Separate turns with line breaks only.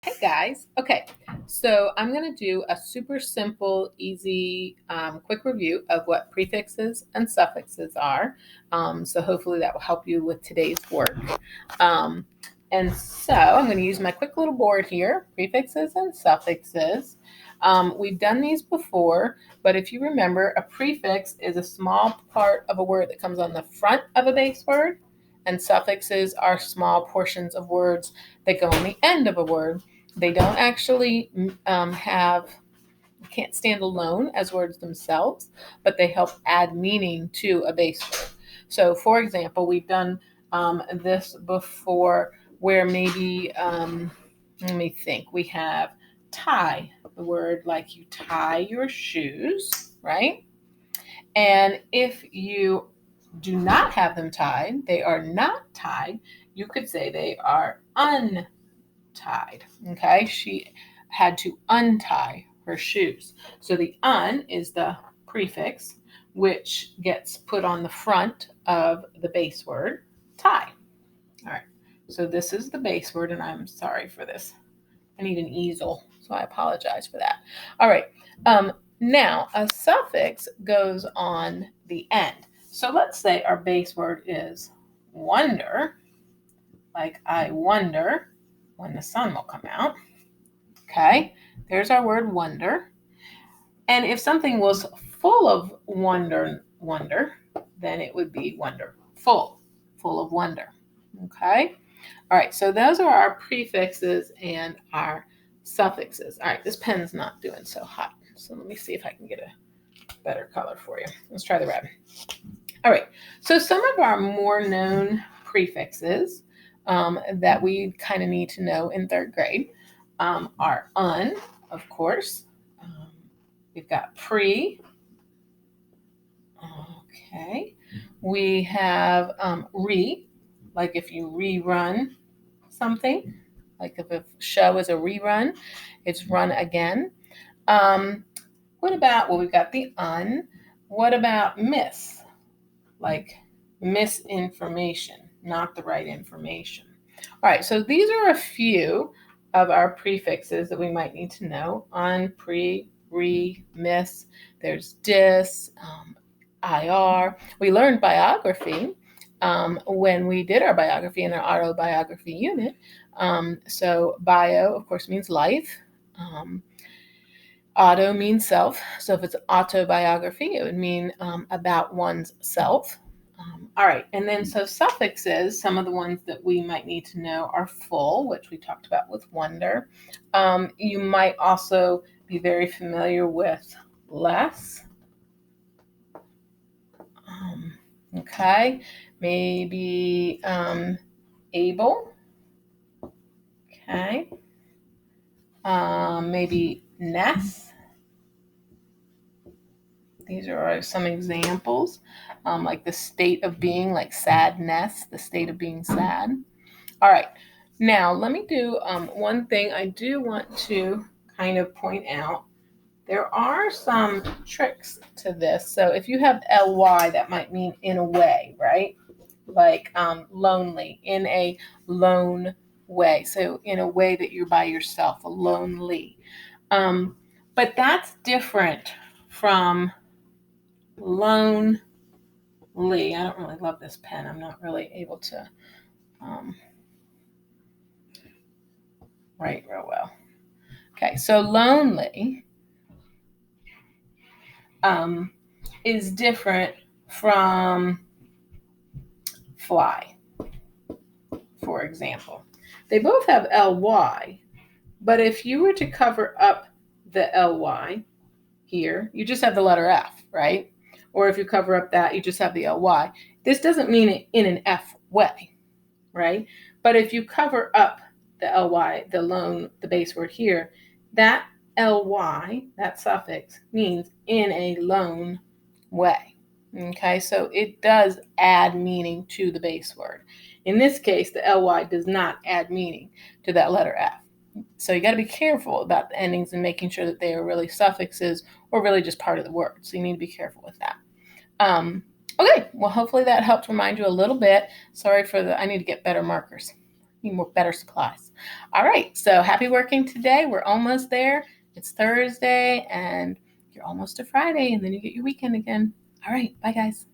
Hey guys. Okay, so I'm going to do a super simple, easy, quick review of what prefixes and suffixes are. So hopefully that will help you with today's work. Um, and so I'm going to use my quick little board here, prefixes and suffixes. We've done these before, but if you remember, a prefix is a small part of a word that comes on the front of a base word, and suffixes are small portions of words that go on the end of a word. They don't actually can't stand alone as words themselves, but they help add meaning to a base word. So, for example, we've done this before where maybe, let me think, we have tie, the word like you tie your shoes, right? And if you do not have them tied, they are not tied, you could say they are untied. Okay, she had to untie her shoes. So the un is the prefix, which gets put on the front of the base word tie. All right, so this is the base word, and I'm sorry for this. I need an easel, so I apologize for that. All right, now a suffix goes on the end. So let's say our base word is wonder, like I wonder when the sun will come out. Okay, there's our word wonder. And if something was full of wonder, then it would be wonderful, full of wonder. Okay, all right, so those are our prefixes and our suffixes. All right, this pen's not doing so hot, so let me see if I can get a better color for you. Let's try the red. All right, so some of our more known prefixes that we kind of need to know in third grade are un, of course. We've got pre. Okay. We have re, like if you rerun something, like if a show is a rerun, it's run again. What about, well, we've got the un. What about miss? Like misinformation, not the right information. All right, so these are a few of our prefixes that we might need to know. Un, pre, re, miss. There's dis, ir. We learned biography when we did our biography in our autobiography unit. So bio, of course, means life. Auto means self. So if it's autobiography, it would mean about one's self. All right, and then so suffixes, some of the ones that we might need to know are full, which we talked about with wonder. You might also be very familiar with less. Okay, maybe able. Okay, maybe ness. These are some examples, like the state of being, like sadness, the state of being sad. All right, now let me do one thing I do want to kind of point out. There are some tricks to this. So if you have ly, that might mean in a way, right? Like lonely, in a lone way. So in a way that you're by yourself, a lonely. But that's different from lonely. I don't really love this pen. I'm not really able to write real well. Okay, so lonely is different from fly, for example. They both have ly, but if you were to cover up the ly here, you just have the letter F, right? Or if you cover up that, you just have the ly. This doesn't mean it in an F way, right? But if you cover up the ly, the base word here, that ly, that suffix, means in a lone way. Okay, so it does add meaning to the base word. In this case, the ly does not add meaning to that letter F. So you got to be careful about the endings and making sure that they are really suffixes or really just part of the word. So you need to be careful with that. Okay, well, hopefully that helped remind you a little bit. Sorry for I need to get better markers. need more better supplies. All right, so happy working today. We're almost there. It's Thursday and you're almost to Friday, and then you get your weekend again. All right, bye guys.